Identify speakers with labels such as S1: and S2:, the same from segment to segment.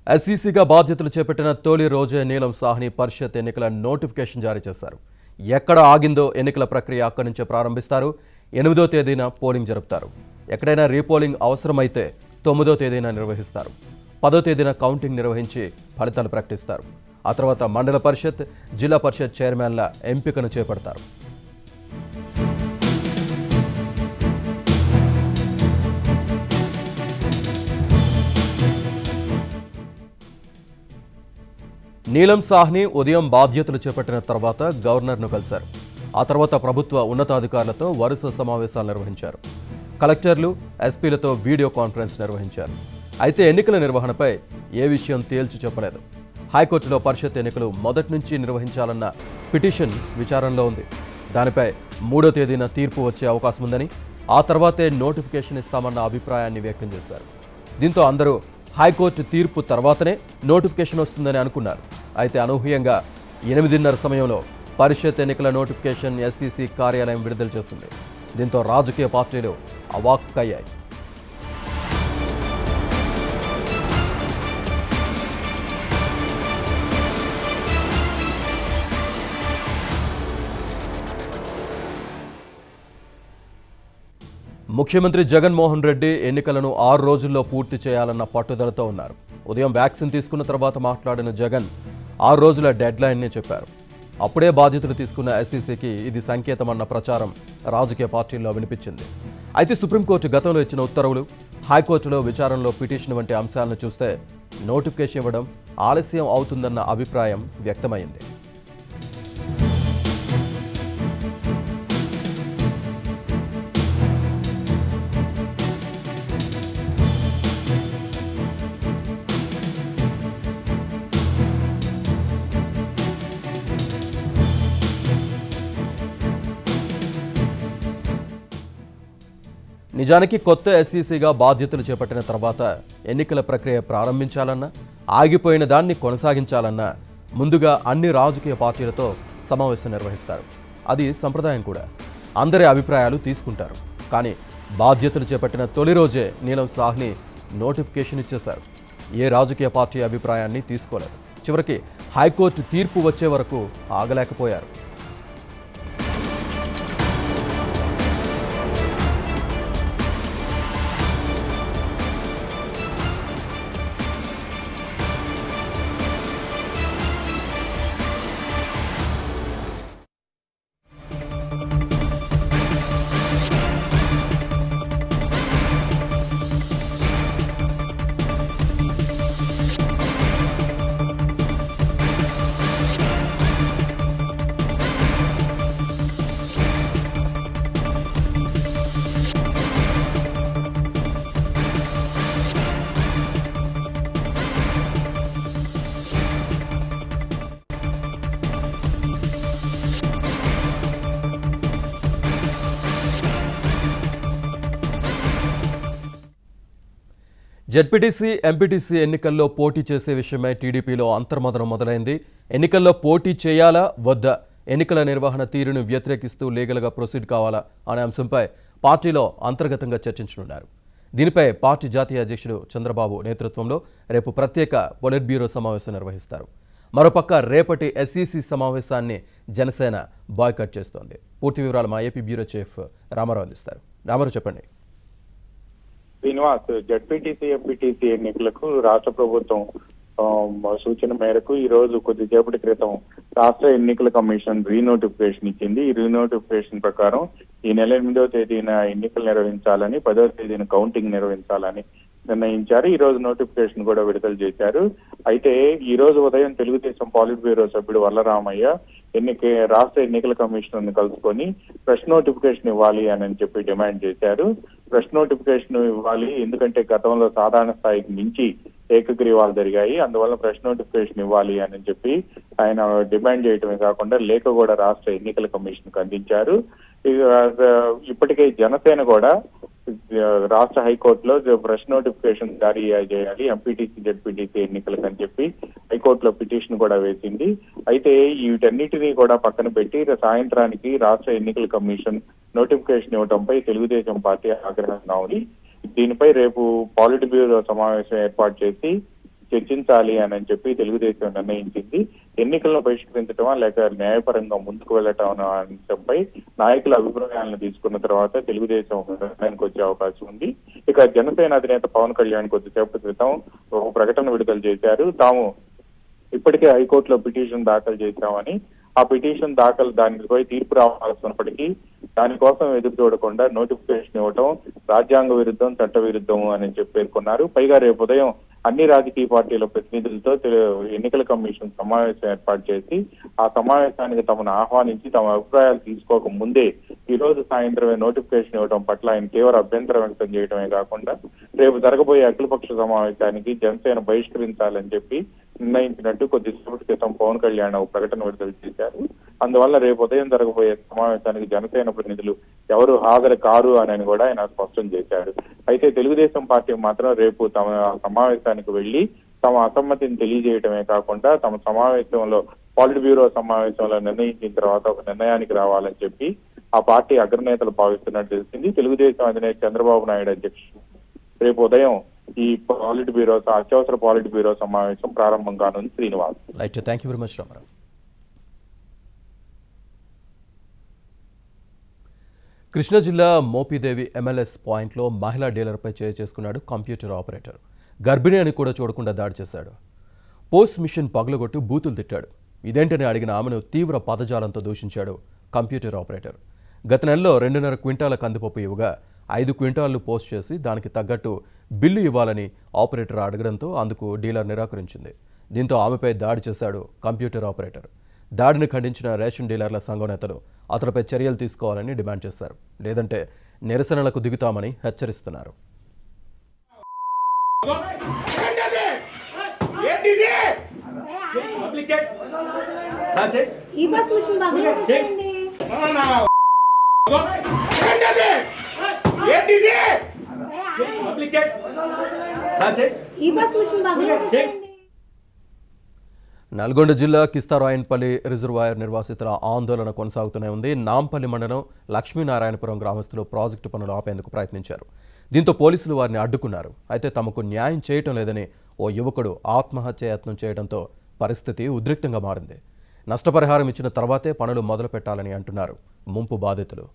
S1: ఎస్ఈసీగా బాధ్యతలు చేపట్టిన తొలి రోజే నీలం సాహ్ని పరిషత్ ఎన్నికల నోటిఫికేషన్ జారీ చేశారు. ఎక్కడ ఆగిందో ఎన్నికల ప్రక్రియ అక్కడి నుంచే ప్రారంభిస్తారు. 8వ తేదీన పోలింగ్ జరుపుతారు. ఎక్కడైనా రీపోలింగ్ అవసరమైతే 9వ తేదీన నిర్వహిస్తారు. 10వ తేదీన కౌంటింగ్ నిర్వహించి ఫలితాలు ప్రకటిస్తారు. ఆ తర్వాత మండల పరిషత్, జిల్లా పరిషత్ చైర్మన్ల ఎంపికను చేపడతారు. నీలం సాహ్ని ఉదయం బాధ్యతలు చేపట్టిన తర్వాత గవర్నర్ను కలిశారు. ఆ తర్వాత ప్రభుత్వ ఉన్నతాధికారులతో వరుస సమావేశాలు నిర్వహించారు. కలెక్టర్లు, ఎస్పీలతో వీడియో కాన్ఫరెన్స్ నిర్వహించారు. అయితే ఎన్నికల నిర్వహణపై ఏ విషయం తేల్చి చెప్పలేదు. హైకోర్టులో పరిషత్ ఎన్నికలు మొదటి నుంచి నిర్వహించాలన్న పిటిషన్ విచారణలో ఉంది. దానిపై 3వ తేదీన తీర్పు వచ్చే అవకాశం ఉందని, ఆ తర్వాతే నోటిఫికేషన్ ఇస్తామన్న అభిప్రాయాన్ని వ్యక్తం చేశారు. దీంతో అందరూ హైకోర్టు తీర్పు తర్వాతనే నోటిఫికేషన్ వస్తుందని అనుకున్నారు. అయితే అనూహ్యంగా 8:30 సమయంలో పరిషత్ ఎన్నికల నోటిఫికేషన్ ఎస్ఈసీ కార్యాలయం విడుదల చేసింది. దీంతో రాజకీయ పార్టీలు అవాక్కయ్యాయి. ముఖ్యమంత్రి జగన్మోహన్ రెడ్డి ఎన్నికలను 6 రోజుల్లో పూర్తి చేయాలన్న పట్టుదలతో ఉన్నారు. ఉదయం వ్యాక్సిన్ తీసుకున్న తర్వాత మాట్లాడిన జగన్ 6 రోజుల డెడ్లైన్ని చెప్పారు. అప్పుడే బాధ్యతలు తీసుకున్న ఎస్ఈసీకి ఇది సంకేతమన్న ప్రచారం రాజకీయ పార్టీల్లో వినిపించింది. అయితే సుప్రీంకోర్టు గతంలో ఇచ్చిన ఉత్తర్వులు, హైకోర్టులో విచారణలో పిటిషన్ వంటి అంశాలను చూస్తే నోటిఫికేషన్ ఇవ్వడం ఆలస్యం అవుతుందన్న అభిప్రాయం వ్యక్తమైంది. నిజానికి కొత్త ఎస్ఈసీగా బాధ్యతలు చేపట్టిన తర్వాత ఎన్నికల ప్రక్రియ ప్రారంభించాలన్నా, ఆగిపోయిన దాన్ని కొనసాగించాలన్నా ముందుగా అన్ని రాజకీయ పార్టీలతో సమావేశం నిర్వహిస్తారు. అది సంప్రదాయం కూడా. అందరి అభిప్రాయాలు తీసుకుంటారు. కానీ బాధ్యతలు చేపట్టిన తొలి రోజే నీలం సాహ్ని నోటిఫికేషన్ ఇచ్చేశారు. ఏ రాజకీయ పార్టీ అభిప్రాయాన్ని తీసుకోలేదు. చివరికి హైకోర్టు తీర్పు వచ్చే వరకు ఆగలేకపోయారు. జెడ్పీటీసీ, ఎంపీటీసీ ఎన్నికల్లో పోటీ చేసే విషయమై టీడీపీలో అంతర్మదనం మొదలైంది. ఎన్నికల్లో పోటీ చేయాలా వద్దా, ఎన్నికల నిర్వహణ తీరును వ్యతిరేకిస్తూ లీగల్గా ప్రొసీడ్ కావాలా అనే అంశంపై పార్టీలో అంతర్గతంగా చర్చించనున్నారు. దీనిపై పార్టీ జాతీయ అధ్యక్షుడు చంద్రబాబు నేతృత్వంలో రేపు ప్రత్యేక పొలిట్ బ్యూరో సమావేశం నిర్వహిస్తారు. మరోపక్క రేపటి ఎస్ఈసీ సమావేశాన్ని జనసేన బాయ్కాట్ చేస్తోంది. పూర్తి వివరాలు మా ఏపీ బ్యూరో చీఫ్ రామారావు అందిస్తారు. రామారావు, చెప్పండి.
S2: శ్రీనివాస్, జెడ్పీటీసీ, ఎంపీటీసీ ఎన్నికలకు రాష్ట్ర ప్రభుత్వం సూచన మేరకు ఈ రోజు కొద్దిసేపటి క్రితం రాష్ట్ర ఎన్నికల కమిషన్ రీనోటిఫికేషన్ ఇచ్చింది. ఈ రీనోటిఫికేషన్ ప్రకారం ఈ నెల 8వ తేదీన ఎన్నికలు నిర్వహించాలని, 10వ తేదీన కౌంటింగ్ నిర్వహించాలని నిర్ణయించారు. ఈ రోజు నోటిఫికేషన్ కూడా విడుదల చేశారు. అయితే ఈ రోజు ఉదయం తెలుగుదేశం పాలిట్ బ్యూరో సభ్యుడు వల్లరామయ్య రాష్ట్ర ఎన్నికల కమిషనర్ ని కలుసుకొని ఫ్రెష్ నోటిఫికేషన్ ఇవ్వాలి అని చెప్పి డిమాండ్ చేశారు. ఫ్రెష్ నోటిఫికేషన్ ఇవ్వాలి, ఎందుకంటే గతంలో సాధారణ స్థాయికి మించి ఏకగ్రీవాలు జరిగాయి, అందువల్ల ఫ్రెష్ నోటిఫికేషన్ ఇవ్వాలి అని చెప్పి ఆయన డిమాండ్ చేయటమే కాకుండా లేఖ కూడా రాష్ట్ర ఎన్నికల కమిషన్ కు అందించారు. ఇప్పటికే జనసేన కూడా రాష్ట్ర హైకోర్టులో ఫ్రెష్ నోటిఫికేషన్ జారీ చేయాలి ఎంపీటీసీ, జెడ్పీటీసీ ఎన్నికలకు అని చెప్పి హైకోర్టులో పిటిషన్ కూడా వేసింది. అయితే వీటన్నిటినీ కూడా పక్కన పెట్టి సాయంత్రానికి రాష్ట్ర ఎన్నికల కమిషన్ నోటిఫికేషన్ ఇవ్వడంపై తెలుగుదేశం పార్టీ ఆగ్రహంగా ఉంది. దీనిపై రేపు పాలిట్ బ్యూరో సమావేశం ఏర్పాటు చేసి చర్చించాలి అని చెప్పి తెలుగుదేశం నిర్ణయించింది. ఎన్నికలను బహిష్కరించడమా లేక న్యాయపరంగా ముందుకు వెళ్ళటం అనే అంశంపై నాయకుల అభిప్రాయాలను తీసుకున్న తర్వాత తెలుగుదేశం ఒక నిర్ణయానికి వచ్చే అవకాశం ఉంది. ఇక జనసేన అధినేత పవన్ కళ్యాణ్ కొద్దిసేపటి క్రితం ఒక ప్రకటన విడుదల చేశారు. తాము ఇప్పటికే హైకోర్టులో పిటిషన్ దాఖలు చేశామని, ఆ పిటిషన్ దానిపై తీర్పు రావాల్సినప్పటికీ దానికోసం ఎదురు చూడకుండా నోటిఫికేషన్ ఇవ్వటం రాజ్యాంగ విరుద్ధం, చట్ట విరుద్ధం అని చెప్పి పేర్కొన్నారు. పైగా రేపు ఉదయం అన్ని రాజకీయ పార్టీల ప్రతినిధులతో ఎన్నికల కమిషన్ సమావేశం ఏర్పాటు చేసి ఆ సమావేశానికి తమను ఆహ్వానించి తమ అభిప్రాయాలు తీసుకోక ముందే ఈ రోజు సాయంత్రమే నోటిఫికేషన్ ఇవ్వడం పట్ల ఆయన తీవ్ర అభ్యంతరం వ్యక్తం చేయడమే కాకుండా రేపు జరగబోయే అఖిలపక్ష సమావేశానికి జనసేన బహిష్కరించాలని చెప్పి నిర్ణయించినట్టు కొద్దిసేపటి క్రితం పవన్ కళ్యాణ్ ఒక ప్రకటన విడుదల చేశారు. అందువల్ల రేపు ఉదయం జరగబోయే సమావేశానికి జనసేన ప్రతినిధులు ఎవరు హాజరు కారు అని కూడా ఆయన స్పష్టం చేశారు. అయితే తెలుగుదేశం పార్టీ మాత్రం రేపు తమ సమావేశానికి వెళ్లి తమ అసమ్మతిని తెలియజేయడమే కాకుండా తమ సమావేశంలో పాలిట్ బ్యూరో సమావేశంలో నిర్ణయించిన తర్వాత ఒక నిర్ణయానికి రావాలని చెప్పి ఆ పార్టీ అగ్రనేతలు భావిస్తున్నట్టు తెలిసింది. తెలుగుదేశం అధినేత చంద్రబాబు నాయుడు అధ్యక్షుడు రేపు ఉదయం ఈ పాలిట్ బ్యూరో అత్యవసర పాలిట్ బ్యూరో సమావేశం ప్రారంభం కానుంది. Srinivas.
S1: Right, thank you very much Rama Rao. Krishna జిల్లా మోపిదేవి MLS పాయింట్లో మహిళా డీలర్పై చేసుకున్నాడు కంప్యూటర్ ఆపరేటర్. గర్భిణి అని కూడా చూడకుండా దాడి చేశాడు. పోస్ట్ మిషన్ పగలగొట్టు బూతులు తిట్టాడు. ఇదేంటని అడిగిన ఆమెను తీవ్ర పదజాలంతో దూషించాడు కంప్యూటర్ ఆపరేటర్. గత నెలలో 2.5 క్వింటాల కందిపప్పు ఇవ్వగా 5 క్వింటాళ్లు పోస్ట్ చేసి దానికి తగ్గట్టు బిల్లు ఇవ్వాలని ఆపరేటర్ అడగడంతో అందుకు డీలర్ నిరాకరించింది. దీంతో ఆమెపై దాడి చేశాడు కంప్యూటర్ ఆపరేటర్. దాడిని ఖండించిన రేషన్ డీలర్ల సంఘం నేతలు అతడిపై చర్యలు తీసుకోవాలని డిమాండ్ చేశారు. లేదంటే నిరసనలకు దిగుతామని హెచ్చరిస్తున్నారు. నల్గొండ జిల్లా కిస్తారాయన్పల్లి రిజర్వాయర్ నిర్వాసితుల ఆందోళన కొనసాగుతూనే ఉంది. నాంపల్లి మండలం లక్ష్మీనారాయణపురం గ్రామస్తులు ప్రాజెక్టు పనులు ఆపేందుకు ప్రయత్నించారు. దీంతో పోలీసులు వారిని అడ్డుకున్నారు. అయితే తమకు న్యాయం చేయటం లేదని ఓ యువకుడు ఆత్మహత్యాయత్నం చేయడంతో పరిస్థితి ఉద్రిక్తంగా మారింది. నష్టపరిహారం ఇచ్చిన తర్వాతే పనులు మొదలు పెట్టాలని అంటున్నారు ముంపు బాధితులు.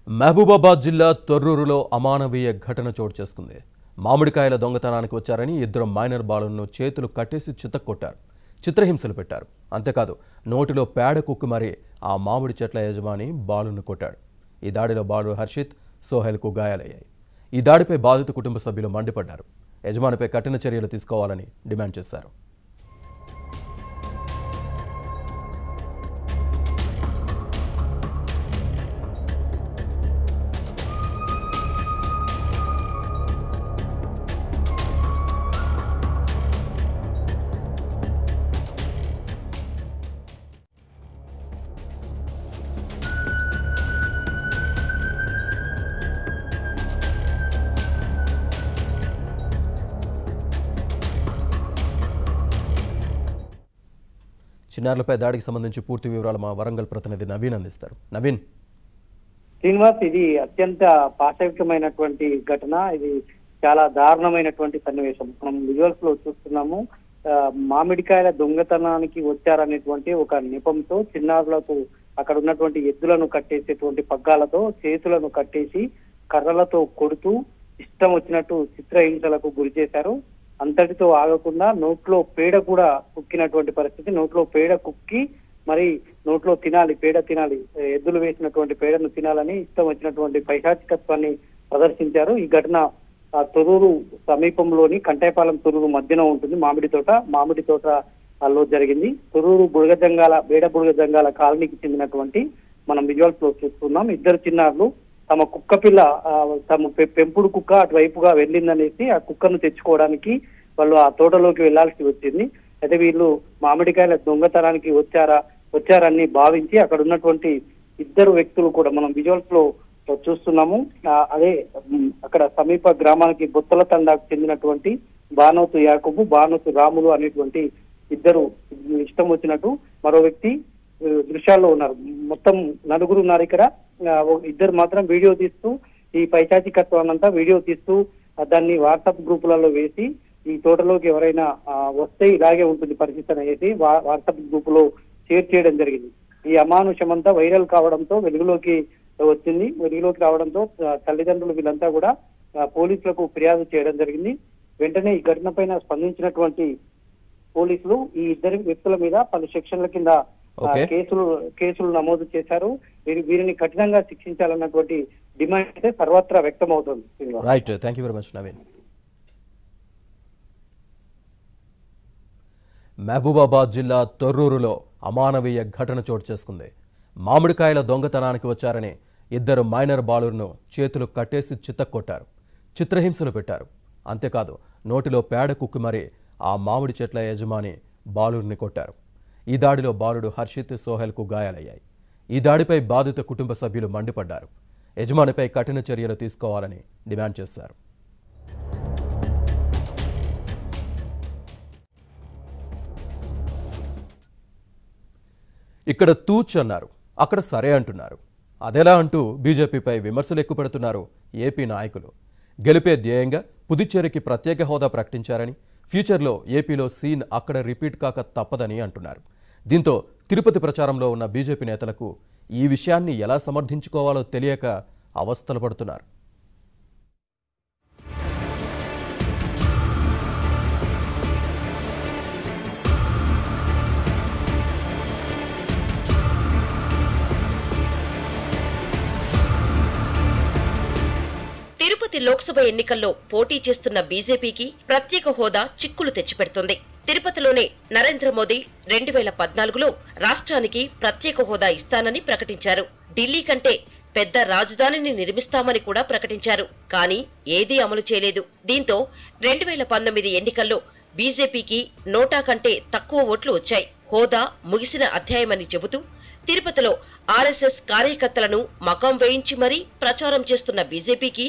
S1: మహబూబాబాద్ జిల్లా తొర్రూరులో అమానవీయ ఘటన చోటు చేసుకుంది. మామిడికాయల దొంగతనానికి వచ్చారని 2 మైనర్ బాలులను చేతులు కట్టేసి చితక్కొట్టారు. చిత్రహింసలు పెట్టారు. అంతేకాదు నోటిలో పేడ కుక్కి మరీ ఆ మామిడి చెట్ల యజమాని బాలును కొట్టాడు. ఈ దాడిలో బాలు హర్షిత్, సోహెల్కు గాయాలయ్యాయి. ఈ దాడిపై బాధిత కుటుంబ సభ్యులు మండిపడ్డారు. యజమానిపై కఠిన చర్యలు తీసుకోవాలని డిమాండ్ చేశారు. చిన్నారులపై దాడికి సంబంధించి పూర్తి వివరాలు మా వరంగల్ ప్రతినిధి నవీన్ అందిస్తారు. నవీన్.
S3: శ్రీనివాస్, ఇది అత్యంత పాశవికమైనటువంటి ఘటన. ఇది చాలా దారుణమైనటువంటి సన్నివేశం. మనం విజువల్స్ లో చూస్తున్నాము. మామిడికాయల దొంగతనానికి వచ్చారనేటువంటి ఒక నెపంతో చిన్నారులకు అక్కడ ఉన్నటువంటి ఎద్దులను కట్టేసేటువంటి పగ్గాలతో చేతులను కట్టేసి కర్రలతో కొడుతూ ఇష్టం వచ్చినట్టు చిత్రహింసలకు గురి చేశారు. అంతటితో ఆగకుండా నోట్లో పేడ కూడా కుక్కినటువంటి పరిస్థితి. నోట్లో పేడ కుక్కి మరి నోట్లో తినాలి, పేడ తినాలి, ఎద్దులు వేసినటువంటి పేడను తినాలని ఇష్టం వచ్చినటువంటి పైశాచికత్వాన్ని ప్రదర్శించారు. ఈ ఘటన తొర్రూరు సమీపంలోని కంటైపాలెం తొర్రూరు మధ్యన ఉంటుంది. మామిడి తోటలో జరిగింది. తొర్రూరు బేడ బుడగ జంగాల కాలనీకి చెందినటువంటి మనం విజువల్స్ లో చూస్తున్నాం. 2 చిన్నారులు తమ కుక్క పిల్ల, తమ పెంపుడు కుక్క అటువైపుగా వెళ్ళిందనేసి ఆ కుక్కను తెచ్చుకోవడానికి వాళ్ళు ఆ తోటలోకి వెళ్లాల్సి వచ్చింది. అయితే వీళ్ళు మామిడికాయల దొంగతనానికి వచ్చారని భావించి అక్కడ ఉన్నటువంటి ఇద్దరు వ్యక్తులు కూడా మనం విజువల్స్ లో చూస్తున్నాము. అదే అక్కడ సమీప గ్రామానికి బొత్తల తండాకు చెందినటువంటి బానోతు యాకూబు, బానోతు రాములు అనేటువంటి ఇద్దరు ఇష్టం వచ్చినట్టు మరో వ్యక్తి దృశ్యాల్లో ఉన్నారు. మొత్తం నలుగురు ఉన్నారు ఇక్కడ. ఇద్దరు మాత్రం వీడియో తీస్తూ ఈ పైశాచికత్వాన్ని అంతా వీడియో తీస్తూ దాన్ని వాట్సాప్ గ్రూపులలో వేసి ఈ తోటలోకి ఎవరైనా వస్తే ఇలాగే ఉంటుంది పరిస్థితి అనేసి వాట్సాప్ గ్రూప్ లో షేర్ చేయడం జరిగింది. ఈ అమానుషం అంతా వైరల్ కావడంతో వెలుగులోకి రావడంతో తల్లిదండ్రులు వీళ్ళంతా కూడా పోలీసులకు ఫిర్యాదు చేయడం జరిగింది. వెంటనే ఈ ఘటన పైన స్పందించినటువంటి పోలీసులు ఈ ఇద్దరు వ్యక్తుల మీద పలు సెక్షన్ల కింద కేసులు నమోదు చేశారు. వీరిని కఠినంగా శిక్షించాలన్నటువంటి డిమాండ్ అయితే సర్వత్రా వ్యక్తం అవుతుంది.
S1: Right, thank you very much Naveen. Mahabubabad జిల్లా తొర్రూరులో అమానవీయ ఘటన చోటు చేసుకుంది. మామిడికాయల దొంగతనానికి వచ్చారని ఇద్దరు మైనర్ బాలులను చేతులు కట్టేసి చిత్తకొట్టారు, చిత్రహింసలు పెట్టారు. అంతేకాదు నోటిలో పేడ కుక్కి మరీ ఆ మామిడి చెట్ల యజమాని బాలుడిని కొట్టారు. ఈ దాడిలో బాలుడు హర్షిత్, సోహెల్కు గాయాలయ్యాయి. ఈ దాడిపై బాధిత కుటుంబ సభ్యులు మండిపడ్డారు. యజమానిపై కఠిన చర్యలు తీసుకోవాలని డిమాండ్ చేశారు. ఇక్కడ తూచ్ అన్నారు, అక్కడ సరే అంటున్నారు. అదెలా అంటూ బీజేపీపై విమర్శలు ఎక్కుపెడుతున్నారు ఏపీ నాయకులు. గెలిపే ధ్యేయంగా పుదుచ్చేరికి ప్రత్యేక హోదా ప్రకటించారని, ఫ్యూచర్లో ఏపీలో సీన్ అక్కడ రిపీట్ కాక తప్పదని అంటున్నారు. దీంతో తిరుపతి ప్రచారంలో ఉన్న బీజేపీ నేతలకు ఈ విషయాన్ని ఎలా సమర్థించుకోవాలో తెలియక అవస్థలు పడుతున్నారు.
S4: తిరుపతి లోక్సభ ఎన్నికల్లో పోటీ చేస్తున్న బీజేపీకి ప్రత్యేక హోదా చిక్కులు తెచ్చిపెడుతుంది. తిరుపతిలోనే నరేంద్ర మోదీ 2014లో రాష్ట్రానికి ప్రత్యేక హోదా ఇస్తానని ప్రకటించారు. ఢిల్లీ కంటే పెద్ద రాజధానిని నిర్మిస్తామని కూడా ప్రకటించారు. కానీ ఏదీ అమలు చేయలేదు. దీంతో 2019 ఎన్నికల్లో బీజేపీకి నోటా కంటే తక్కువ ఓట్లు వచ్చాయి. హోదా ముగిసిన అధ్యాయమని చెబుతూ తిరుపతిలో ఆర్ఎస్ఎస్ కార్యకర్తలను మకాం వేయించి మరీ ప్రచారం చేస్తున్న బీజేపీకి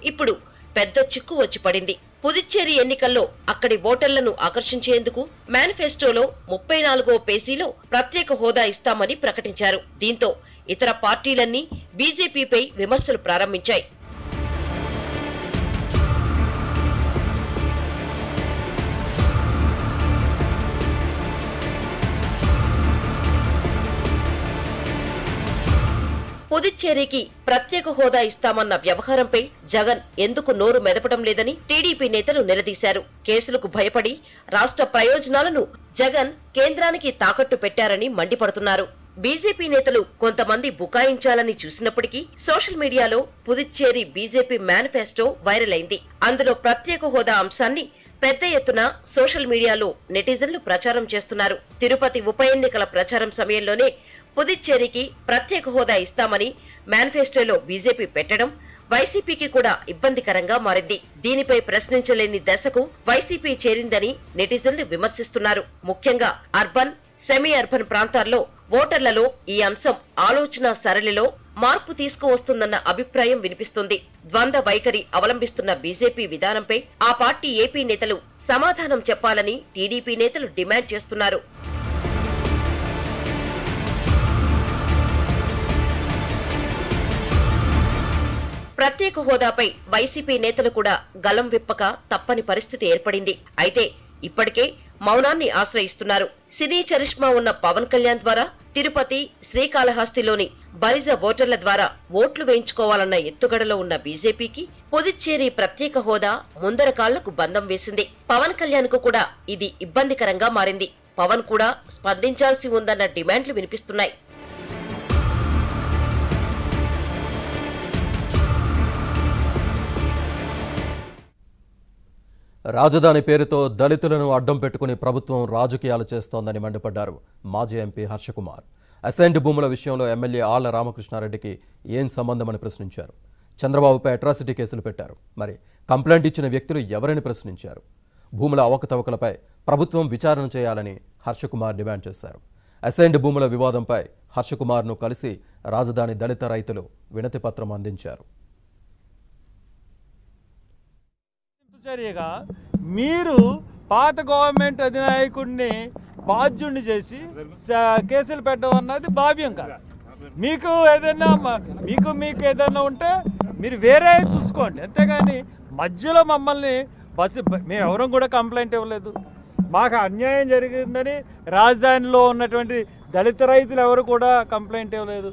S4: ఇప్పుడు పెద్ద చిక్కు వచ్చి పడింది. పుదుచ్చేరి ఎన్నికల్లో అక్కడి ఓటర్లను ఆకర్షించేందుకు మేనిఫెస్టోలో 34వ పేజీలో ప్రత్యేక హోదా ఇస్తామని ప్రకటించారు. దీంతో ఇతర పార్టీలన్నీ బీజేపీపై విమర్శలు ప్రారంభించాయి. పుదుచ్చేరికి ప్రత్యేక హోదా ఇస్తామన్న వ్యవహారంపై జగన్ ఎందుకు నోరు మెదపడం లేదని టీడీపీ నేతలు నిలదీశారు. కేసులకు భయపడి రాష్ట్ర ప్రయోజనాలను జగన్ కేంద్రానికి తాకట్టు పెట్టారని మండిపడుతున్నారు. బీజేపీ నేతలు కొంతమంది బుకాయించాలని చూసినప్పటికీ సోషల్ మీడియాలో పుదుచ్చేరి బీజేపీ మేనిఫెస్టో వైరల్ అయింది. అందులో ప్రత్యేక హోదా అంశాన్ని పెద్ద ఎత్తున సోషల్ మీడియాలో నెటిజన్లు ప్రచారం చేస్తున్నారు. తిరుపతి ఉప ఎన్నికల ప్రచారం సమయంలోనే పుదుచ్చేరికి ప్రత్యేక హోదా ఇస్తామని మేనిఫెస్టోలో బీజేపీ పెట్టడం వైసీపీకి కూడా ఇబ్బందికరంగా మారింది. దీనిపై ప్రశ్నించలేని దశకు వైసీపీ చేరిందని నెటిజన్లు విమర్శిస్తున్నారు. ముఖ్యంగా అర్బన్, సెమీ అర్బన్ ప్రాంతాల్లో ఓటర్లలో ఈ అంశం ఆలోచన సరళిలో మార్పు తీసుకువస్తుందన్న అభిప్రాయం వినిపిస్తుంది. ద్వంద్వ వైఖరి అవలంబిస్తున్న బీజేపీ విధానంపై ఆ పార్టీ ఏపీ నేతలు సమాధానం చెప్పాలని టీడీపీ నేతలు డిమాండ్ చేస్తున్నారు. ప్రత్యేక హోదాపై వైసీపీ నేతలు కూడా గలం విప్పక తప్పని పరిస్థితి ఏర్పడింది. అయితే ఇప్పటికే మౌనాన్ని ఆశ్రయిస్తున్నారు. సినీ చరిష్మా ఉన్న పవన్ కళ్యాణ్ ద్వారా తిరుపతి, శ్రీకాళహస్తిలోని బలిజ ఓటర్ల ద్వారా ఓట్లు వేయించుకోవాలన్న ఎత్తుగడలో ఉన్న బీజేపీకి పుదుచ్చేరి ప్రత్యేక హోదా ముందర కాళ్లకు బంధం వేసింది. పవన్ కళ్యాణ్ కు కూడా ఇది ఇబ్బందికరంగా మారింది. పవన్ కూడా స్పందించాల్సి ఉందన్న డిమాండ్లు వినిపిస్తున్నాయి.
S1: రాజధాని పేరుతో దళితులను అడ్డం పెట్టుకుని ప్రభుత్వం రాజకీయాలు చేస్తోందని మండిపడ్డారు మాజీ ఎంపీ హర్షకుమార్. అసైన్డ్ భూముల విషయంలో ఎమ్మెల్యే ఆళ్ల రామకృష్ణారెడ్డికి ఏం సంబంధమని ప్రశ్నించారు. చంద్రబాబుపై అట్రాసిటీ కేసులు పెట్టారు. మరి కంప్లైంట్ ఇచ్చిన వ్యక్తులు ఎవరని ప్రశ్నించారు. భూముల అవకతవకలపై ప్రభుత్వం విచారణ చేయాలని హర్షకుమార్ డిమాండ్ చేశారు. అసైన్డ్ భూముల వివాదంపై హర్షకుమార్ను కలిసి రాజధాని దళిత రైతులు వినతి పత్రం అందించారు.
S5: చర్యగా మీరు పాత గవర్నమెంట్ అధినాయకుడిని బాధ్యుడిని చేసి కేసులు పెట్టడం అన్నది భావ్యం కాదు. మీకు ఏదైనా ఉంటే మీరు వేరే చూసుకోండి, అంతేగాని మధ్యలో మమ్మల్ని మేము ఎవరూ కూడా కంప్లైంట్ ఇవ్వలేదు. మాకు అన్యాయం జరిగిందని రాజధానిలో ఉన్నటువంటి దళిత రైతులు ఎవరు కూడా కంప్లైంట్ ఇవ్వలేదు.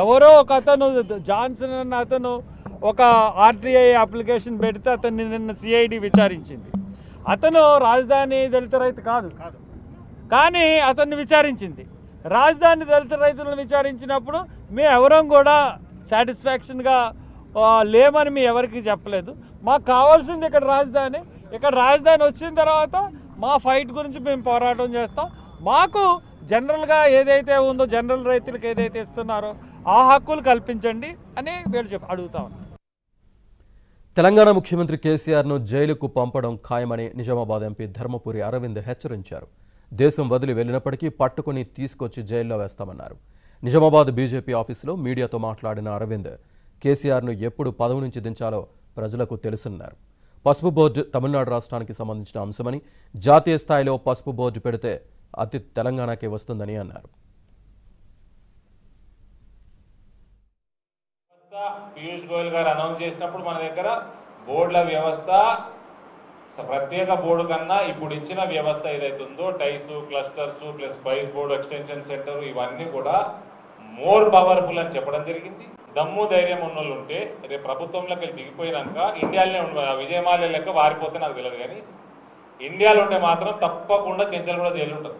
S5: ఎవరో ఒక అతను జాన్సన్ అన్న అతను ఒక ఆర్టీఐ అప్లికేషన్ పెడితే అతన్ని నిన్న సిఐడి విచారించింది. అతను రాజధాని దళిత రైతు కాదు, కానీ అతన్ని విచారించింది. రాజధాని దళిత రైతులను విచారించినప్పుడు మేము ఎవరం కూడా సాటిస్ఫాక్షన్గా లేమని మేము ఎవరికి చెప్పలేదు. మాకు కావాల్సింది ఇక్కడ రాజధాని వచ్చిన తర్వాత మా ఫైట్ గురించి మేము పోరాటం చేస్తాం. మాకు జనరల్గా ఏదైతే ఉందో జనరల్ రైతులకు ఏదైతే ఇస్తున్నారో ఆ హక్కులు కల్పించండి అని వీళ్ళు అడుగుతా ఉన్నారు.
S1: తెలంగాణ ముఖ్యమంత్రి కేసీఆర్ను జైలుకు పంపడం ఖాయమని నిజామాబాద్ ఎంపీ ధర్మపురి అరవింద్ హెచ్చరించారు. దేశం వదిలి వెళ్లినప్పటికీ పట్టుకుని తీసుకొచ్చి జైల్లో వేస్తామన్నారు. నిజామాబాద్ బీజేపీ ఆఫీసులో మీడియాతో మాట్లాడిన అరవింద్ కేసీఆర్ను ఎప్పుడు పదవి నుంచి దించాలో ప్రజలకు తెలుసన్నారు. పసుపు బోర్డు తమిళనాడు రాష్ట్రానికి సంబంధించిన అంశమని, జాతీయ స్థాయిలో పసుపు బోర్డు పెడితే అతి తెలంగాణకే వస్తుందని అన్నారు.
S6: పీయూష్ గోయల్ గారు అనౌన్స్ చేసినప్పుడు మన దగ్గర బోర్డుల వ్యవస్థ ప్రత్యేక బోర్డు కన్నా ఇప్పుడు ఇచ్చిన వ్యవస్థ ఏదైతే ఉందో ties, clusters plus spice board, extension centre ఇవన్నీ కూడా మోర్ పవర్ఫుల్ అని చెప్పడం జరిగింది. దమ్ము ధైర్యం ఉన్నోళ్ళు ఉంటే రేపు ప్రభుత్వంలోకి వెళ్ళి దిగిపోయినాక ఇండియాలోనే ఉండదు. విజయమాల్య లెక్క వారిపోతే నాకు తెలియదు, కానీ ఇండియాలో ఉంటే మాత్రం తప్పకుండా చెంచల్ కూడా జైలు ఉంటుంది.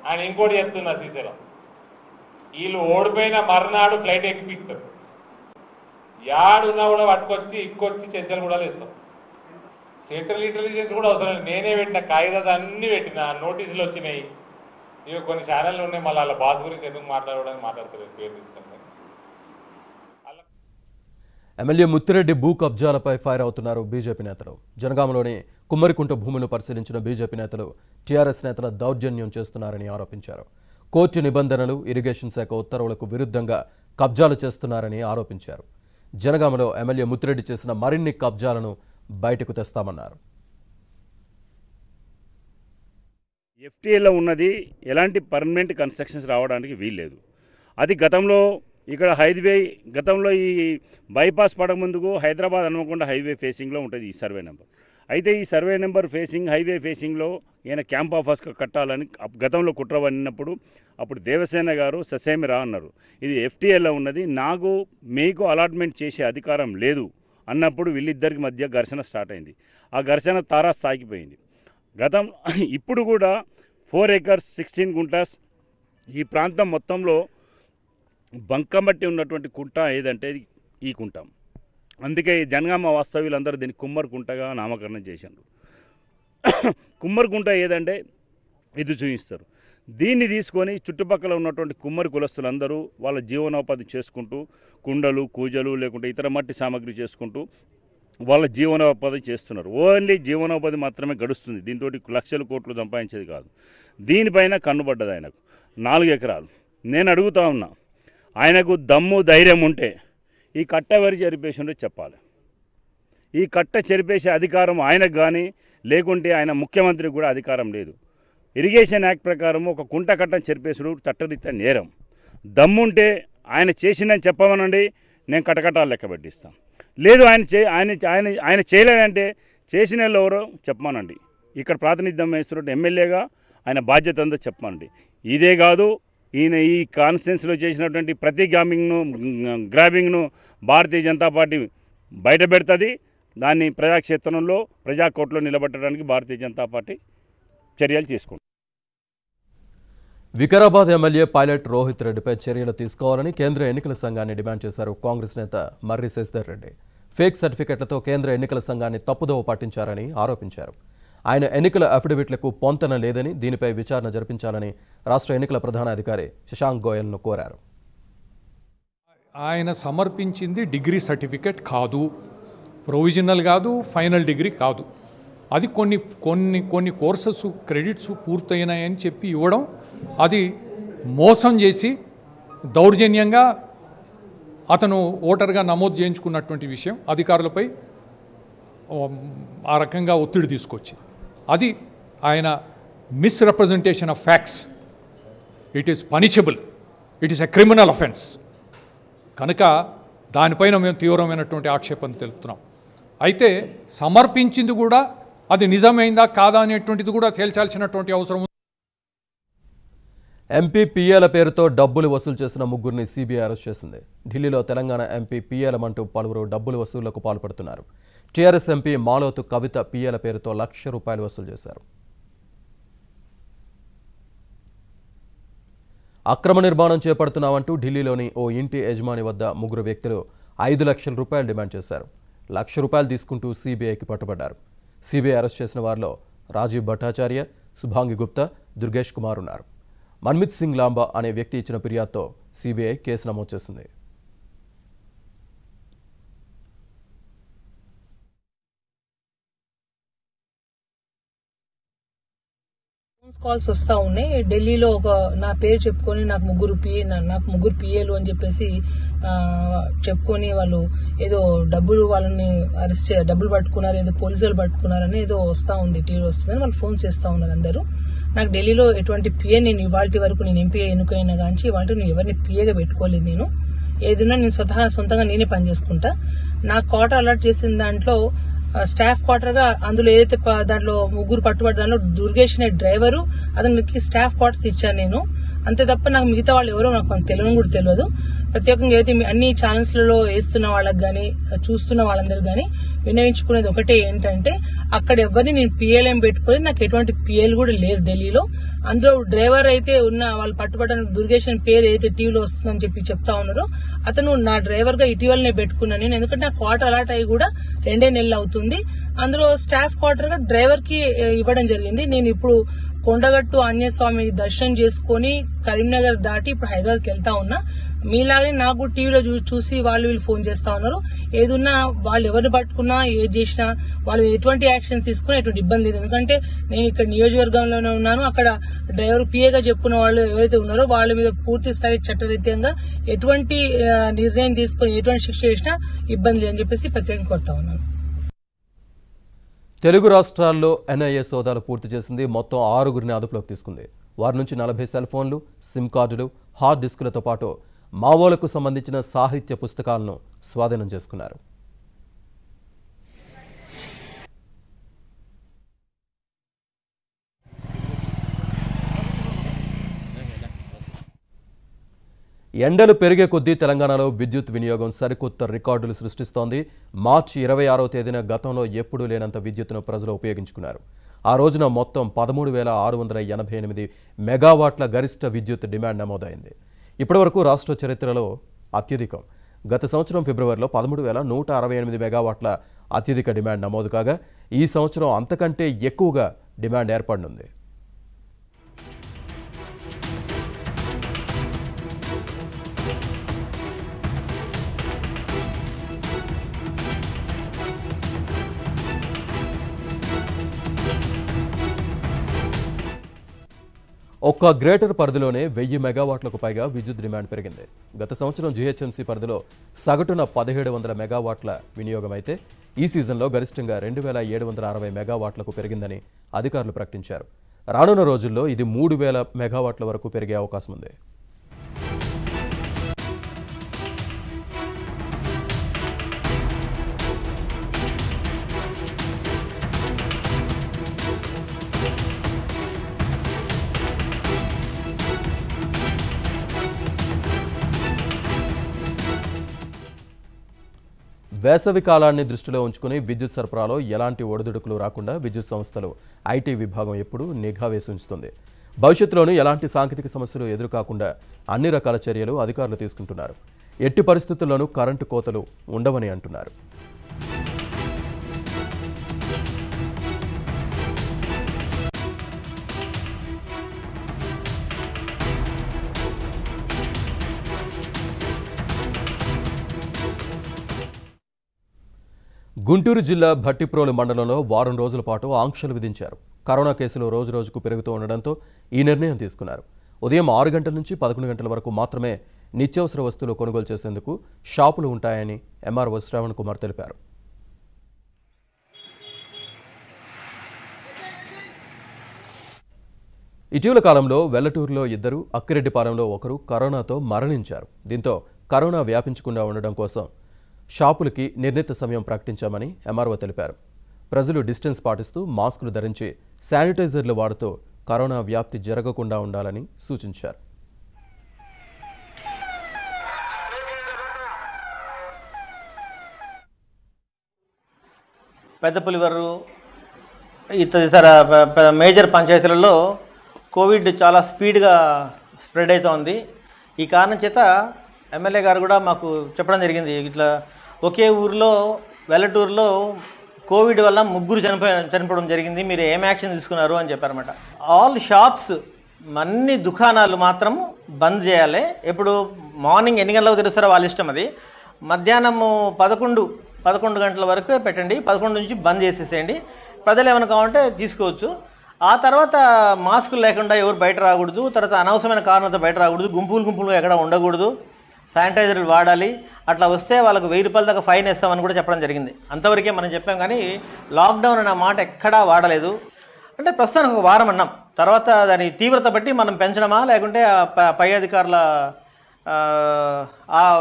S6: ఆయన ఇంకోటి చెప్తున్నా, శ్రీశైలం వీళ్ళు ఓడిపోయిన మర్నాడు ఫ్లైట్ ఎక్కిపిస్తారు, యాడున్నా కూడా పట్టుకొచ్చి ఇక్కొచ్చి చెంచల్ కూడా ఇస్తాం. సెంట్రల్ ఇంటెలిజెన్స్ కూడా అవసరం లేదు, నేనే పెట్టిన కాగితాలు అన్నీ పెట్టిన, నోటీసులు వచ్చినాయి. ఇక కొన్ని ఛానళ్ళు ఉన్నాయి, మళ్ళీ వాళ్ళ బాస్ గురించి ఎందుకు మాట్లాడడానికి మాట్లాడతారు పేరు తీసుకుంటే.
S1: ఎమ్మెల్యే ముత్తిరెడ్డి భూ కబ్జాలపై ఫైర్ అవుతున్నారు బీజేపీ నేతలు. జనగామలోని కుమ్మరికుంట భూములను పరిశీలించిన బీజేపీ నేతలు టీఆర్ఎస్ నేతల దౌర్జన్యం చేస్తున్నారని ఆరోపించారు. కోర్టు నిబంధనలు, ఇరిగేషన్ శాఖ ఉత్తర్వులకు విరుద్ధంగా కబ్జాలు చేస్తున్నారని ఆరోపించారు. జనగామలో ఎమ్మెల్యే ముత్తిరెడ్డి చేసిన మరిన్ని కబ్జాలను బయటకు తెస్తామన్నారు.
S7: ఎఫ్టీఏలో ఉన్నది ఎలాంటి పర్మనెంట్ కన్స్ట్రక్షన్స్ రావడానికి వీల్లేదు. అది గతంలో ఇక్కడ గతంలో ఈ బైపాస్ పడక ముందుకు హైదరాబాద్ హన్మకొండ హైవే ఫేసింగ్లో ఉంటుంది ఈ సర్వే నెంబర్. అయితే ఈ సర్వే నెంబర్ హైవే ఫేసింగ్లో ఈయన క్యాంప్ ఆఫీస్ కట్టాలని గతంలో కుట్ర పడినప్పుడు అప్పుడు దేవసేన గారు ససేమిరా అన్నారు, ఇది ఎఫ్టీఏలో ఉన్నది, మీకు అలాట్మెంట్ చేసే అధికారం లేదు అన్నప్పుడు వీళ్ళిద్దరికి మధ్య ఘర్షణ స్టార్ట్ అయింది. ఆ ఘర్షణ తారాస్థాయికి పోయింది. ఇప్పుడు కూడా 4 acres 16 గుంటాస్ ఈ ప్రాంతం మొత్తంలో బంకమట్టి ఉన్నటువంటి కుంట ఏదంటే ఈ కుంట. అందుకే జనగామ వాస్తవ్యులందరూ దీన్ని కుమ్మరి కుంటగా నామకరణం చేశారు. కుమ్మరి కుంట ఏదంటే ఇది చూపిస్తారు. దీన్ని తీసుకొని చుట్టుపక్కల ఉన్నటువంటి కుమ్మరి కులస్తులందరూ వాళ్ళ జీవనోపాధి చేసుకుంటూ కుండలు, కూజలు లేకుంటే ఇతర మట్టి సామాగ్రి చేసుకుంటూ వాళ్ళ జీవనోపాధి చేస్తున్నారు. ఓన్లీ జీవనోపాధి మాత్రమే గడుస్తుంది. దీంతో లక్షల కోట్లు సంపాదించేది కాదు. దీనిపైన కన్నుబడ్డది ఆయనకు 4 ఎకరాలు. నేను అడుగుతా ఉన్నా, ఆయనకు దమ్ము ధైర్యం ఉంటే ఈ కట్ట ఎవరు చెరిపేసిండో చెప్పాలి. ఈ కట్ట చెరిపేసే అధికారం ఆయనకు కానీ లేకుంటే ఆయన ముఖ్యమంత్రికి కూడా అధికారం లేదు. ఇరిగేషన్ యాక్ట్ ప్రకారం ఒక కుంట కట్టను చెరిపేసుడు చట్టరీత్యా నేరం. దమ్ముంటే ఆయన చేసిందని చెప్పమనండి, నేను కటకటాలు లెక్క పెట్టిస్తాను. లేదు ఆయన చేయలేదంటే చేసిన వాళ్ళు ఎవరో చెప్పమానండి. ఇక్కడ ప్రాతినిధ్యం వహిస్తున్న ఎమ్మెల్యేగా ఆయన బాధ్యత ఉందో చెప్పమండి. ఇదే కాదు, ఈయన ఈ కాన్స్టిట్యున్సీలో చేసినటువంటి ప్రతి గ్రాబింగ్ను భారతీయ జనతా పార్టీ బయట పెడుతుంది. దాన్ని ప్రజాక్షేత్రంలో ప్రజాకోర్టులో నిలబెట్టడానికి భారతీయ జనతా పార్టీ చర్యలు తీసుకుంటుంది.
S1: వికారాబాద్ ఎమ్మెల్యే పైలట్ రోహిత్ రెడ్డిపై చర్యలు తీసుకోవాలని కేంద్ర ఎన్నికల సంఘాన్ని డిమాండ్ చేశారు కాంగ్రెస్ నేత మర్రి శశిధర్ రెడ్డి. ఫేక్ సర్టిఫికెట్లతో కేంద్ర ఎన్నికల సంఘాన్ని తప్పుదోవ పట్టించారని ఆరోపించారు. ఆయన ఎన్నికల అఫిడవిట్లకు పొంతన లేదని, దీనిపై విచారణ జరిపించాలని రాష్ట్ర ఎన్నికల ప్రధాన అధికారి శశాంక్ గోయల్ను కోరారు.
S8: ఆయన సమర్పించింది డిగ్రీ సర్టిఫికెట్ కాదు, ప్రొవిజనల్ కాదు, ఫైనల్ డిగ్రీ కాదు. అది కొన్ని కోర్సెస్ క్రెడిట్స్ పూర్తయినాయని చెప్పి ఇవ్వడం, అది మోసం చేసి దౌర్జన్యంగా అతను ఓటర్గా నమోదు చేయించుకున్నటువంటి విషయం అధికారులపై ఆ రకంగా ఒత్తిడి తీసుకొచ్చి, అది ఆయన misrepresentation of facts. It is punishable, it is a criminal offence. కనుక దానిపైన మేము తీవ్రమైనటువంటి ఆక్షేపణ తెలుపుతున్నాం. అయితే సమర్పించింది కూడా అది నిజమైందా కాదా అనేటువంటిది కూడా తేల్చాల్సినటువంటి అవసరం ఉంది.
S1: ఎంపీ పిఏల పేరుతో డబ్బులు వసూలు చేసిన ముగ్గురిని సిబిఐ అరెస్ట్ చేసింది. ఢిల్లీలో తెలంగాణ ఎంపీ పిఏలమంటూ పలువురు డబ్బులు వసూళ్లకు పాల్పడుతున్నారు. టీఆర్ఎస్ ఎంపీ మాలోతు కవిత పిఏల పేరుతో ₹1,00,000 వసూలు చేశారు. అక్రమ నిర్మాణం చేపడుతున్నామంటూ ఢిల్లీలోని ఓ ఇంటి యజమాని వద్ద ముగ్గురు వ్యక్తులు ₹5,00,000 డిమాండ్ చేశారు. ₹1,00,000 తీసుకుంటూ సిబిఐకి పట్టుబడ్డారు. సిబిఐ అరెస్ట్ చేసిన వారిలో రాజీవ్ భట్టాచార్య, శుభాంగి గుప్తా, దుర్గేష్ కుమార్ ఉన్నారు. మన్మిత్ సింగ్ లాంబా అనే వ్యక్తి ఇచ్చిన ఫిర్యాదుతో సిబిఐ కేసు నమోదు చేసింది.
S9: కాల్స్ వస్తూ ఉన్నాయి. ఢిల్లీలో నా పేరు చెప్పుకొని నాకు ముగ్గురు పిఏలు అని చెప్పేసి చెప్పుకొని వాళ్ళు ఏదో వాళ్ళని అరెస్ట్ డబ్బులు పట్టుకున్నారు, ఏదో పోలీసులు పట్టుకున్నారని ఏదో వస్తూ ఉంది, టీవీలో వస్తుందని వాళ్ళు ఫోన్ చేస్తూ ఉన్నారు అందరూ. నాకు ఢిల్లీలో ఎటువంటి పిఏ నేను ఇవాళ వరకు నేను ఎంపీ ఎన్నికైనా కానీ ఇవాళ నేను ఎవరిని పిఏగా పెట్టుకోలేదు. నేను ఏదైనా నేను సొంతంగా నేనే పని చేసుకుంటా. నా క్వార్టర్ అలాట్ చేసిన దాంట్లో స్టాఫ్ క్వార్టర్ గా అందులో ఏదైతే దాంట్లో ముగ్గురు పట్టుబడి దాంట్లో దుర్గేష్ అనే డ్రైవరు అతనికి స్టాఫ్ క్వార్టర్స్ ఇచ్చాను నేను. అంతే తప్ప నాకు మిగతా వాళ్ళు ఎవరో నాకు తెలియని కూడా తెలియదు. ప్రత్యేకంగా అయితే అన్ని ఛానల్స్లలో వేస్తున్న వాళ్ళకి కానీ చూస్తున్న వాళ్ళందరూ కానీ విన్నవించుకునేది ఒకటే ఏంటంటే, అక్కడ ఎవరిని నేను పిఎల్ఎం పెట్టుకొని నాకు ఎటువంటి పిఎల్ కూడా లేరు ఢిల్లీలో. అందులో డ్రైవర్ అయితే ఉన్న వాళ్ళు పట్టుబడ్డానికి దుర్గేష్ అని పేరు ఏదైతే టీవీలో వస్తుందని చెప్తా ఉన్నారో అతను నా డ్రైవర్ గా ఇటీవలనే పెట్టుకున్నాను నేను. ఎందుకంటే నా క్వార్టర్ అలాట్ అయ్యి కూడా 2 నెలలు అవుతుంది. అందులో స్టాఫ్ క్వార్టర్ గా డ్రైవర్ కి ఇవ్వడం జరిగింది. నేను ఇప్పుడు కొండగట్టు ఆంజనేయ స్వామి దర్శనం చేసుకుని కరీంనగర్ దాటి ఇప్పుడు హైదరాబాద్కి వెళ్తా ఉన్నా. మీలాగే నాకు టీవీలో చూసి వీళ్ళు ఫోన్ చేస్తా ఉన్నారు. ఏదున్నా వాళ్ళు ఎవరిని పట్టుకున్నా ఏది చేసినా వాళ్ళు ఎటువంటి యాక్షన్స్ తీసుకున్నా ఎటువంటి ఇబ్బంది లేదు. ఎందుకంటే నేను ఇక్కడ నియోజకవర్గంలోనే ఉన్నాను. అక్కడ డ్రైవర్ పిఏగా చెప్పుకున్న వాళ్ళు ఎవరైతే ఉన్నారో వాళ్ళ మీద పూర్తి స్థాయి చట్టరీత్యంగా ఎటువంటి నిర్ణయం తీసుకుని ఎటువంటి శిక్ష చేసినా ఇబ్బంది లేదని చెప్పేసి ప్రత్యేకంగా కోరుతా ఉన్నాను.
S1: తెలుగు రాష్ట్రాల్లో ఎన్ఐఏ సోదాలు పూర్తి చేసింది. మొత్తం 6గురిని అదుపులోకి తీసుకుంది. వారి నుంచి 40 సెల్ ఫోన్లు, సిమ్ కార్డులు, హార్డ్ డిస్కులతో పాటు మావోలకు సంబంధించిన సాహిత్య పుస్తకాలను స్వాధీనం చేసుకున్నారు. ఎండలు పెరిగే కొద్దీ తెలంగాణలో విద్యుత్ వినియోగం సరికొత్త రికార్డులు సృష్టిస్తోంది. మార్చి 26వ తేదీన గతంలో ఎప్పుడూ లేనంత విద్యుత్తును ప్రజలు ఉపయోగించుకున్నారు. ఆ రోజున మొత్తం 13,688 మెగావాట్ల గరిష్ట విద్యుత్ డిమాండ్ నమోదైంది. ఇప్పటివరకు రాష్ట్ర చరిత్రలో అత్యధికం. గత సంవత్సరం ఫిబ్రవరిలో 13,168 మెగావాట్ల అత్యధిక డిమాండ్ నమోదు కాగా ఈ సంవత్సరం అంతకంటే ఎక్కువగా డిమాండ్ ఏర్పడనుంది. ఒక్క గ్రేటర్ పరిధిలోనే 1000 మెగావాట్లకు పైగా విద్యుత్ డిమాండ్ పెరిగింది. గత సంవత్సరం జీహెచ్ఎంసీ పరిధిలో సగటున 1700 మెగావాట్ల వినియోగం అయితే ఈ సీజన్లో గరిష్టంగా 2760 మెగావాట్లకు పెరిగిందని అధికారులు ప్రకటించారు. రానున్న రోజుల్లో ఇది 3000 మెగావాట్ల వరకు పెరిగే అవకాశం ఉంది. వేసవి కాలాన్ని దృష్టిలో ఉంచుకుని విద్యుత్ సరఫరాలో ఎలాంటి ఒడిదుడుకులు రాకుండా విద్యుత్ సంస్థలు ఐటీ విభాగం ఎప్పుడూ నిఘా వేసి ఉంచుతుంది. భవిష్యత్తులోనూ ఎలాంటి సాంకేతిక సమస్యలు ఎదురుకాకుండా అన్ని రకాల చర్యలు అధికారులు తీసుకుంటున్నారు. ఎట్టి పరిస్థితుల్లోనూ కరెంటు కోతలు ఉండవని అంటున్నారు. గుంటూరు జిల్లా భట్టిప్రోలు మండలంలో వారం రోజుల పాటు ఆంక్షలు విధించారు. కరోనా కేసులు రోజురోజుకు పెరుగుతూ ఉండడంతో ఈ నిర్ణయం తీసుకున్నారు. ఉదయం 6 గంటల నుంచి 11 గంటల వరకు మాత్రమే నిత్యావసర వస్తువులు కొనుగోలు చేసేందుకు షాపులు ఉంటాయని ఎంఆర్ఓ శ్రవణ్ కుమార్ తెలిపారు. ఇటీవల కాలంలో వెల్లటూరులో 2, అక్కిరెడ్డిపాలెంలో 1 కరోనాతో మరణించారు. దీంతో కరోనా వ్యాపించకుండా ఉండడం కోసం షాపులకి నిర్ణీత సమయం ప్రకటించామని ఎంఆర్ఓ తెలిపారు. ప్రజలు డిస్టెన్స్ పాటిస్తూ మాస్కులు ధరించి శానిటైజర్లు వాడుతూ కరోనా వ్యాప్తి జరగకుండా ఉండాలని సూచించారు.
S10: పెద్దపులివరు ఇతర మేజర్ పంచాయతీలలో కోవిడ్ చాలా స్పీడ్గా స్ప్రెడ్ అవుతోంది. ఈ కారణం చేత ఎమ్మెల్యే గారు కూడా మాకు చెప్పడం జరిగింది, ఇట్లా ఒకే ఊరిలో వెల్లటూరులో కోవిడ్ వల్ల 3 చనిపోవడం జరిగింది, మీరు ఏం యాక్షన్ తీసుకున్నారు అని చెప్పారన్నమాట. ఆల్ షాప్స్ అన్ని దుకాణాలు మాత్రం బంద్ చేయాలి. ఇప్పుడు మార్నింగ్ ఎన్ని గంటలకు తెరుస్తారో వాళ్ళ ఇష్టం, అది మధ్యాహ్నం 11 గంటల వరకు పెట్టండి, 11 నుంచి బంద్ చేసేసేయండి. ప్రజలు ఏమైనా కావాలంటే తీసుకోవచ్చు. ఆ తర్వాత మాస్కులు లేకుండా ఎవరు బయట రాకూడదు, తర్వాత అనవసరమైన కారణంతో బయట రాకూడదు, గుంపులుగా ఎక్కడ ఉండకూడదు, శానిటైజర్లు వాడాలి. అట్లా వస్తే వాళ్ళకు 1000 రూపాయల దాకా ఫైన్ వేస్తామని కూడా చెప్పడం జరిగింది. అంతవరకే మనం చెప్పాం, కానీ లాక్డౌన్ అనే మాట ఎక్కడా వాడలేదు. అంటే ప్రస్తుతానికి 1 వారం అన్నాం, తర్వాత దాని తీవ్రత బట్టి మనం పెంచడమా లేకుంటే పై అధికారుల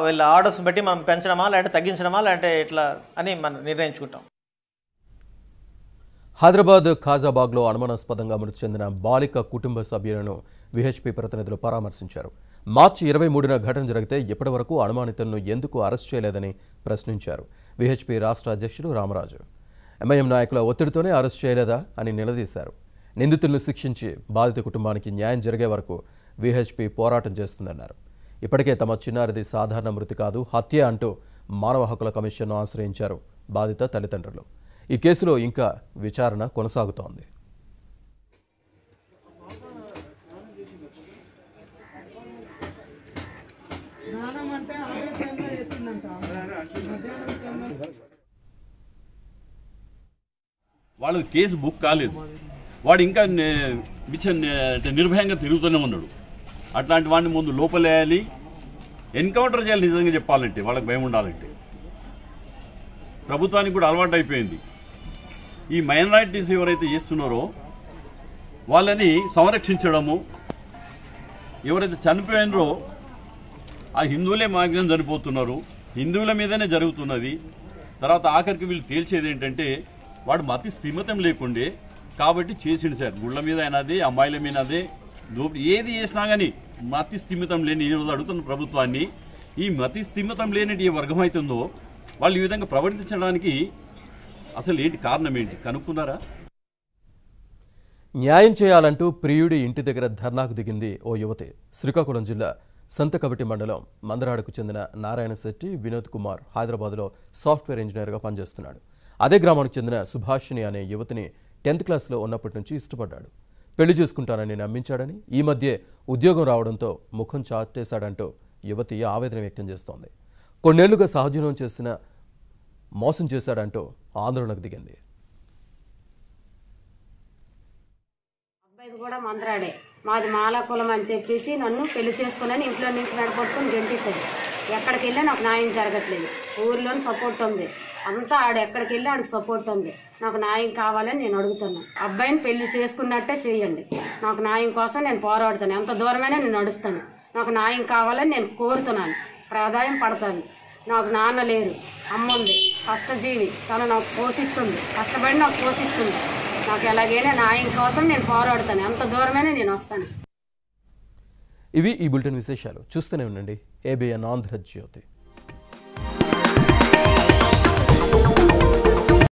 S10: వీళ్ళ ఆర్డర్స్ బట్టి మనం పెంచడమా లేదంటే తగ్గించడమా లేదంటే ఇట్లా అని మనం నిర్ణయించుకుంటాం.
S1: హైదరాబాద్ ఖాజాబాగ్లో అనుమానాస్పదంగా మృతి చెందిన బాలిక కుటుంబ సభ్యులను విహెచ్పి ప్రతినిధులు పరామర్శించారు. మార్చి 23న ఘటన జరిగితే ఇప్పటి వరకు అనుమానితులను ఎందుకు అరెస్ట్ చేయలేదని ప్రశ్నించారు. విహెచ్పి రాష్ట్ర అధ్యక్షుడు రామరాజు ఎంఐఎం నాయకుల ఒత్తిడితోనే అరెస్ట్ చేయలేదా అని నిలదీశారు. నిందితులను శిక్షించి బాధిత కుటుంబానికి న్యాయం జరిగే వరకు విహెచ్పి పోరాటం చేస్తుందన్నారు. ఇప్పటికే తమ చిన్నారిది సాధారణ మృతి కాదు, హత్య అంటూ మానవ హక్కుల కమిషన్ను ఆశ్రయించారు బాధిత తల్లిదండ్రులు. ఈ కేసులో ఇంకా విచారణ కొనసాగుతోంది.
S11: వాళ్ళది కేసు బుక్ కాలేదు, వాడు ఇంకా నిర్భయంగా తిరుగుతూనే ఉన్నాడు. అట్లాంటి వాడిని ముందు లోపలేయాలి, ఎన్కౌంటర్ చేయాలి. నిజంగా చెప్పాలంటే వాళ్ళకి భయం ఉండాలంటే. ప్రభుత్వానికి కూడా అలవాటు అయిపోయింది, ఈ మైనారిటీస్ ఎవరైతే చేస్తున్నారో వాళ్ళని సంరక్షించడము. ఎవరైతే చనిపోయినరో ఆ హిందువులే మాగ్యం చనిపోతున్నారు, హిందువుల మీదనే జరుగుతున్నది. తర్వాత ఆఖరికి వీళ్ళు తేల్చేది ఏంటంటే వాడు మతి స్థిమితం లేకుండే కాబట్టి చేసిండు సార్. గుళ్ళ మీద అయినదే, అమ్మాయిల మీద అదే, ఏది చేసినా కానీ మతి స్థిమితం లేని ఈరోజు అడుగుతున్న ప్రభుత్వాన్ని, ఈ మతి స్థిమితం లేని ఏ వర్గం అవుతుందో వాళ్ళు ఈ విధంగా ప్రవర్తించడానికి అసలు ఏంటి కారణం ఏంటి కనుక్కున్నారా?
S1: న్యాయం చేయాలంటూ ప్రియుడి ఇంటి దగ్గర ధర్నాకు దిగింది ఓ యువతి. శ్రీకాకుళం జిల్లా సంతకవిటి మండలం మందరాడుకు చెందిన నారాయణ శెట్టి వినోద్ కుమార్ హైదరాబాద్లో సాఫ్ట్వేర్ ఇంజనీర్గా పనిచేస్తున్నాడు. అదే గ్రామానికి చెందిన సుభాషిణి అనే యువతిని 10th క్లాస్లో ఉన్నప్పటి నుంచి ఇష్టపడ్డాడు. పెళ్లి చేసుకుంటానని నమ్మించాడని, ఈ మధ్య ఉద్యోగం రావడంతో ముఖం చాటేశాడంటూ యువతి ఆవేదన వ్యక్తం చేస్తోంది. కొన్నేళ్లుగా సహజీవనం చేసిన మోసం చేశాడంటూ ఆందోళనకు దిగింది.
S12: అబ్బాయిది కూడా మందరాడే, మాది మాలా కులం అని చెప్పేసి నన్ను పెళ్లి చేసుకుని ఇంట్లో నుంచి నడపట్టుకుని గెంటేశాడు. ఎక్కడికి వెళ్ళా నాకు న్యాయం జరగట్లేదు. ఊరిలోని సపోర్ట్ ఉంది, అంతా ఆడు ఎక్కడికి వెళ్ళి ఆడికి సపోర్ట్ ఉంది. నాకు న్యాయం కావాలని నేను అడుగుతున్నాను. అబ్బాయిని పెళ్లి చేసుకున్నట్టే చేయండి, నాకు న్యాయం కోసం నేను పోరాడుతాను, ఎంత దూరమైనా నేను నడుస్తాను. నాకు న్యాయం కావాలని నేను కోరుతున్నాను, ప్రాధాన్యం పడతాను. నాకు నాన్న లేరు, అమ్మ ఉంది, కష్టజీవి, తను నాకు పోషిస్తుంది, కష్టపడి నాకు పోషిస్తుంది. నాకు ఎలాగైనా న్యాయం కోసం నేను పోరాడుతాను, ఎంత దూరమైనా నేను వస్తాను.
S1: ఇవి ఈ బులెటిన్ విశేషాలు. చూస్తూనే ఉండండి ABN ఆంధ్రజ్యోతి.